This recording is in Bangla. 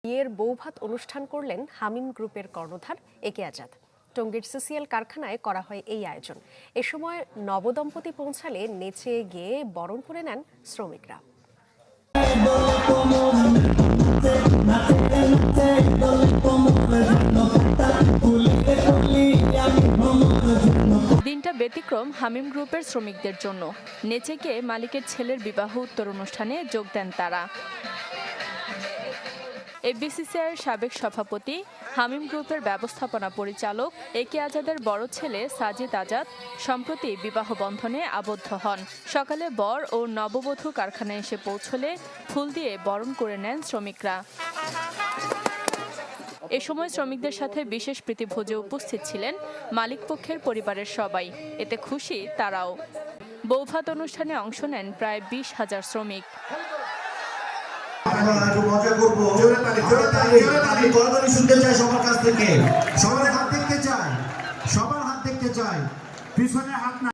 বিয়ের বৌভাত অনুষ্ঠান করলেন হামিম গ্রুপের কর্ণধার একে আজাদ। টঙ্গীর সিসিএল কারখানায় করা হয় এই আয়োজন। এ সময় নবদম্পতি পৌঁছালে নেচে গেয়ে বরণ করে নেন শ্রমিকরা। দিনটা ব্যতিক্রম হামিম গ্রুপের শ্রমিকদের জন্য। নেচে গিয়ে মালিকের ছেলের বিবাহ উত্তর অনুষ্ঠানে যোগ দেন তারা। এফবিসিসিআইয়ের সাবেক সভাপতি, হামিম গ্রুপের ব্যবস্থাপনা পরিচালক একে আজাদের বড় ছেলে সাজিদ আজাদ সম্প্রতি বিবাহ বন্ধনে আবদ্ধ হন। সকালে বর ও নববধূ কারখানায় এসে পৌঁছলে ফুল দিয়ে বরণ করে নেন শ্রমিকরা। এ সময় শ্রমিকদের সাথে বিশেষ প্রীতিভোজে উপস্থিত ছিলেন মালিকপক্ষের পরিবারের সবাই। এতে খুশি তারাও। বৌভাত অনুষ্ঠানে অংশ নেন প্রায় 20,000 শ্রমিক। সবার হাত দেখতে চাই, সবার হাত দেখতে চাই, পিছনে হাত না।